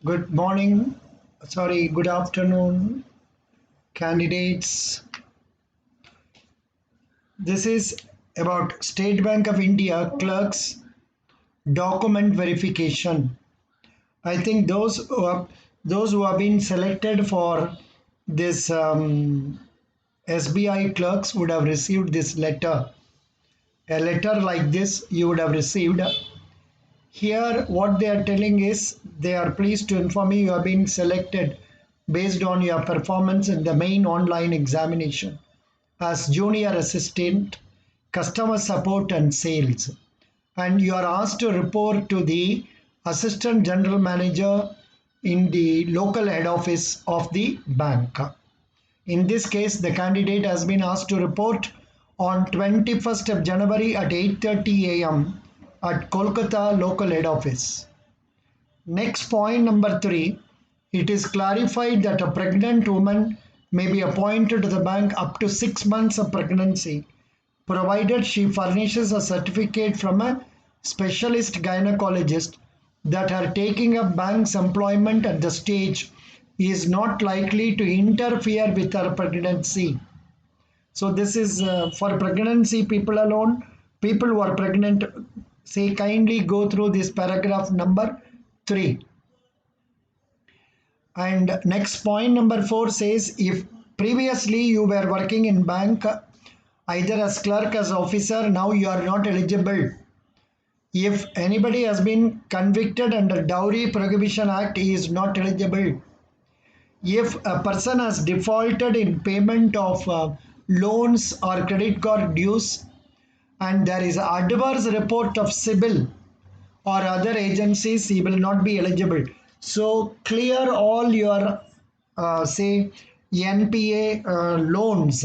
Good morning, good afternoon, candidates. This is about State Bank of India clerks document verification. I think those who have been selected for this SBI clerks would have received this letter. A letter like this you would have received. Here, what they are telling is they are pleased to inform you have been selected based on your performance in the main online examination as junior assistant, customer support, and sales. And you are asked to report to the assistant general manager in the local head office of the bank. In this case, the candidate has been asked to report on 21st of January at 8:30 a.m. at Kolkata local head office. Next point number 3, it is clarified that a pregnant woman may be appointed to the bank up to 6 months of pregnancy provided she furnishes a certificate from a specialist gynecologist that her taking up bank's employment at the stage is not likely to interfere with her pregnancy. So this is for pregnancy people alone. People who are pregnant, say kindly go through this paragraph number 3. And next point number 4 says if previously you were working in bank either as clerk as officer, now you are not eligible. If anybody has been convicted under Dowry Prohibition Act, he is not eligible. If a person has defaulted in payment of loans or credit card dues and there is adverse report of CIBIL or other agencies, he will not be eligible. So clear all your say NPA loans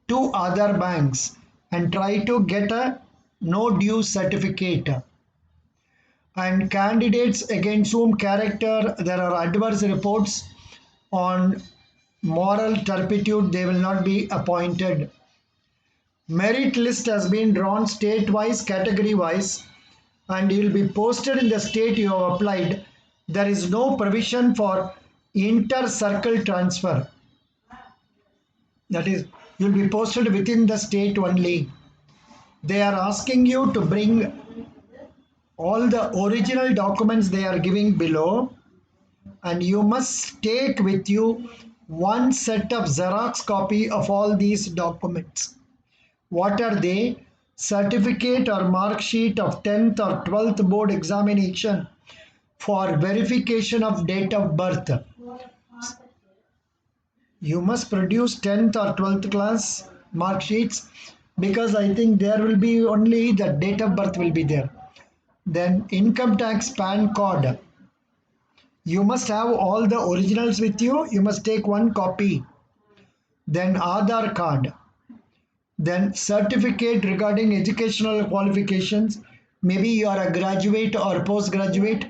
to other banks and try to get a no due certificate. And candidates against whom character there are adverse reports on moral turpitude, they will not be appointed. Merit list has been drawn state wise, category wise, and you will be posted in the state you have applied. There is no provision for inter-circle transfer. That is, you will be posted within the state only. They are asking you to bring all the original documents they are giving below, and you must take with you one set of Xerox copy of all these documents. What are they? Certificate or mark sheet of 10th or 12th board examination for verification of date of birth. You must produce 10th or 12th class mark sheets because I think there will be only the date of birth will be there. Then income tax PAN card. You must have all the originals with you. You must take one copy. Then Aadhaar card. Then certificate regarding educational qualifications. Maybe you are a graduate or postgraduate,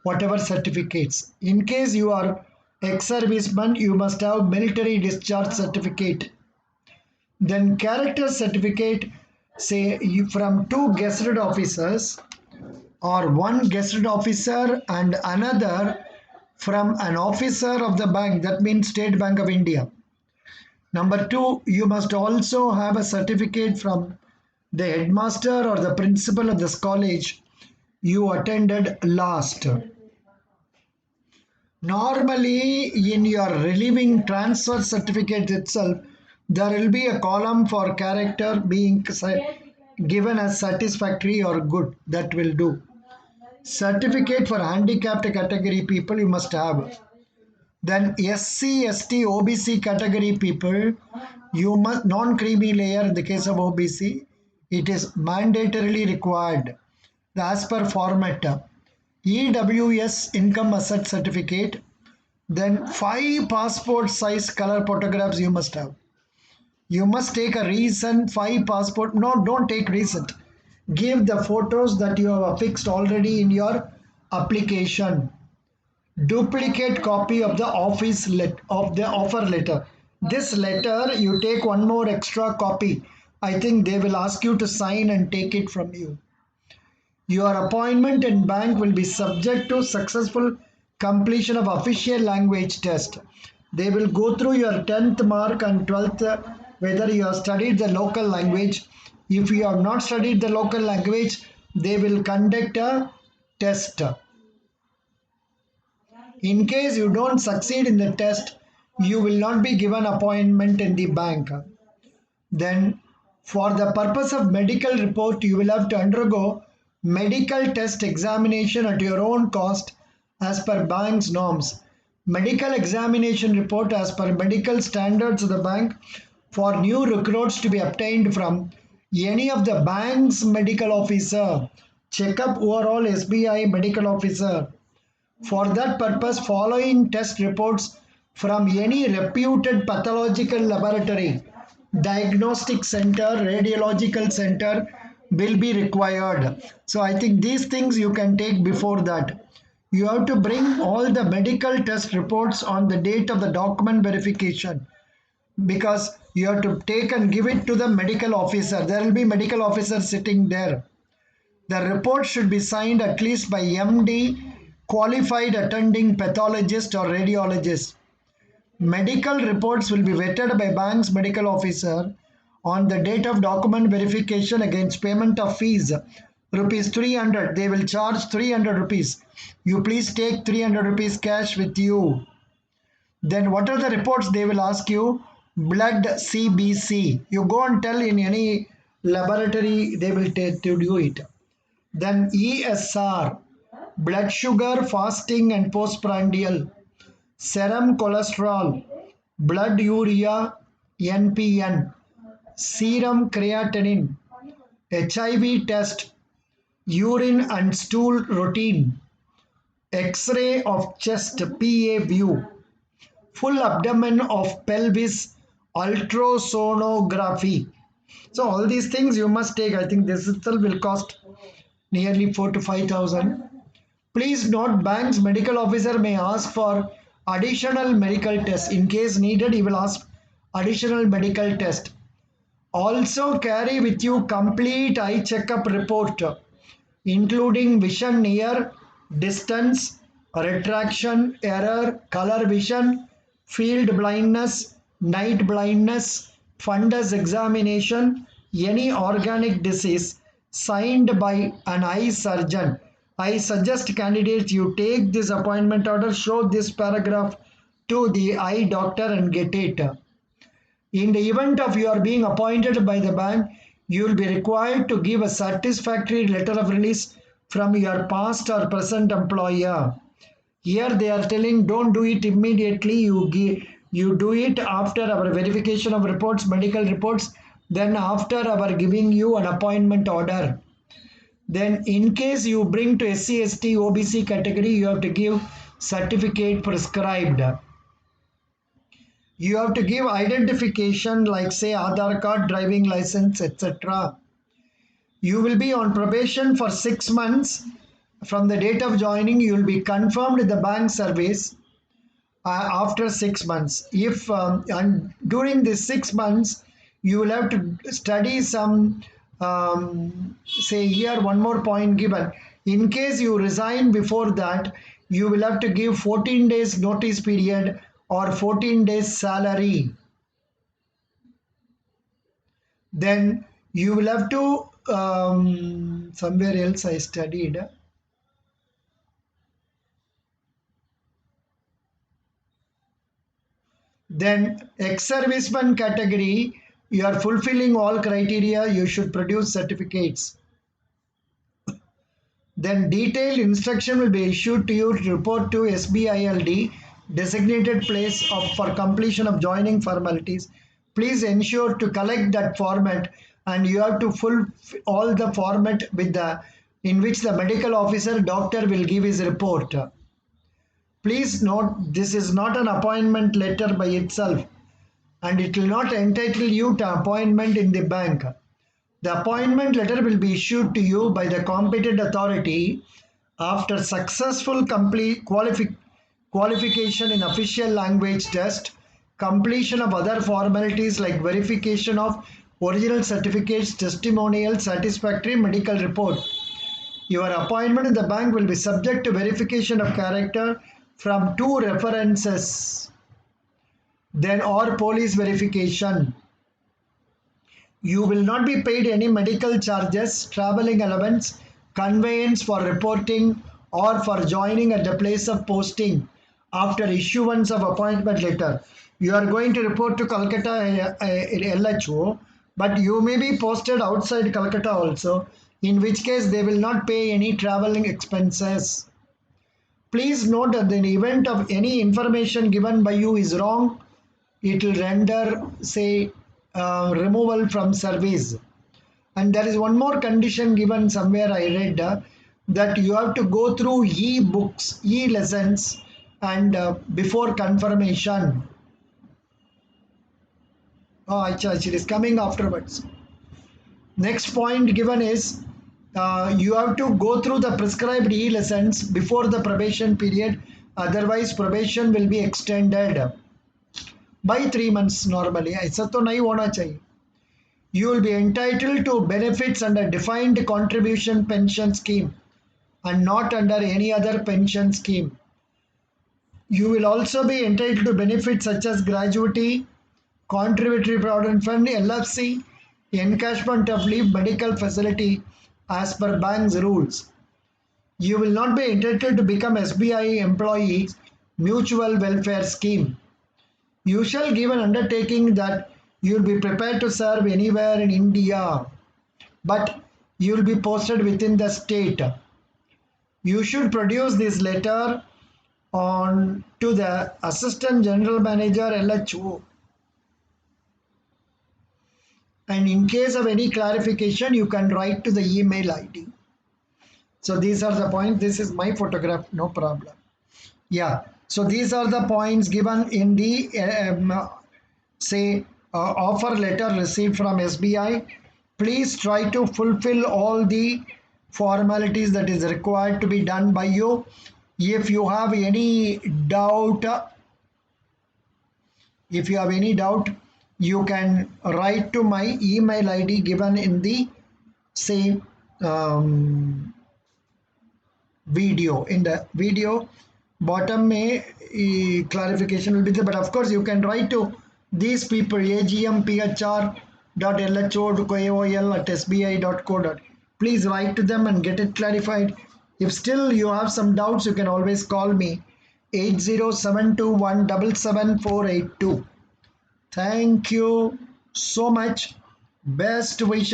whatever certificates. In case you are ex-serviceman, you must have military discharge certificate. Then character certificate, say from two gazetted officers or one gazetted officer and another from an officer of the bank, that means State Bank of India. Number 2, you must also have a certificate from the headmaster or the principal of this college you attended last. Normally, in your relieving transfer certificate itself, there will be a column for character being given as satisfactory or good. That will do. Certificate for handicapped category people you must have. Then SC, ST, OBC category people, you must non-creamy layer in the case of OBC, it is mandatorily required as per format. EWS income asset certificate, then 5 passport size color photographs you must have. You must take a recent 5 passport. No, don't take recent. Give the photos that you have affixed already in your application. Duplicate copy of the offer letter. This letter you take one more extra copy. I think they will ask you to sign and take it from you. Your appointment in bank will be subject to successful completion of official language test. They will go through your 10th mark and 12th whether you have studied the local language. If you have not studied the local language, they will conduct a test. In case you don't succeed in the test, you will not be given appointment in the bank. Then for the purpose of medical report, you will have to undergo medical test examination at your own cost as per bank's norms. Medical examination report as per medical standards of the bank for new recruits to be obtained from any of the bank's medical officer. Check up overall SBI medical officer. For that purpose, following test reports from any reputed pathological laboratory, diagnostic center, radiological center will be required. So I think these things you can take before that. You have to bring all the medical test reports on the date of the document verification, because you have to take and give it to the medical officer. There will be medical officer sitting there. The report should be signed at least by MD, qualified attending pathologist or radiologist. Medical reports will be vetted by bank's medical officer on the date of document verification against payment of fees. Rupees 300. They will charge 300 rupees. You please take 300 rupees cash with you. Then what are the reports they will ask you? Blood CBC. You go and tell in any laboratory, they will to do it. Then ESR, blood sugar, fasting and postprandial, serum cholesterol, blood urea, NPN, serum creatinine, HIV test, urine and stool routine, X-ray of chest PA view, full abdomen of pelvis ultrasonography. So all these things you must take. I think this itself will cost nearly 4 to 5,000. Please note, bank's medical officer may ask for additional medical tests. In case needed, he will ask additional medical test. Also carry with you complete eye checkup report, including vision near, distance, retraction, error, color vision, field blindness, night blindness, fundus examination, any organic disease, signed by an eye surgeon. I suggest candidates you take this appointment order, show this paragraph to the eye doctor and get it. In the event of you are being appointed by the bank, you will be required to give a satisfactory letter of release from your past or present employer. Here they are telling don't do it immediately, you do it after our verification of reports, medical reports, then after our giving you an appointment order. Then in case you bring to SC, ST, OBC category, you have to give certificate prescribed. You have to give identification like say Aadhaar card, driving license, etc. You will be on probation for 6 months. From the date of joining, you will be confirmed in the bank service after 6 months. If and during this 6 months, you will have to study some, say here one more point given. In case you resign before that, you will have to give 14 days notice period or 14 days salary. Then you will have to, somewhere else I studied. Then ex-serviceman category, you are fulfilling all criteria, you should produce certificates. Then detailed instruction will be issued to you to report to SBILD designated place for completion of joining formalities. Please ensure to collect that format, and you have to fill all the format with in which the medical officer doctor will give his report. Please note, this is not an appointment letter by itself, and it will not entitle you to appointment in the bank. The appointment letter will be issued to you by the competent authority after successful qualification in official language test, completion of other formalities like verification of original certificates, testimonial, satisfactory medical report. Your appointment in the bank will be subject to verification of character, from 2 references, then or police verification, you will not be paid any medical charges, traveling allowance, conveyance for reporting or for joining at the place of posting after issuance of appointment letter. You are going to report to Calcutta LHO, but you may be posted outside Calcutta also, in which case they will not pay any traveling expenses. Please note that in the event of any information given by you is wrong, it will render, say, removal from service. And there is one more condition given somewhere I read, that you have to go through e-books, e-lessons, and before confirmation. Oh, it is coming afterwards. Next point given is you have to go through the prescribed e-lessons before the probation period. Otherwise, probation will be extended by 3 months normally. ऐसा तो नहीं होना चाहिए. You will be entitled to benefits under defined contribution pension scheme and not under any other pension scheme. You will also be entitled to benefits such as gratuity, contributory provident fund, LFC, encashment of leave, medical facility as per bank's rules. You will not be entitled to become SBI employee mutual welfare scheme. You shall give an undertaking that you will be prepared to serve anywhere in India, but you will be posted within the state. You should produce this letter on to the Assistant General Manager LHO. And in case of any clarification, you can write to the email ID. So these are the points. This is my photograph, no problem. Yeah. So these are the points given in the offer letter received from SBI. Please try to fulfill all the formalities that is required to be done by you. If you have any doubt, you can write to my email ID given in the video. In the video bottom clarification will be there, but of course you can write to these people, agmphr.lho.kol@sbi.co. Please write to them and get it clarified. If still you have some doubts, you can always call me 8072177482. Thank you so much. Best wishes.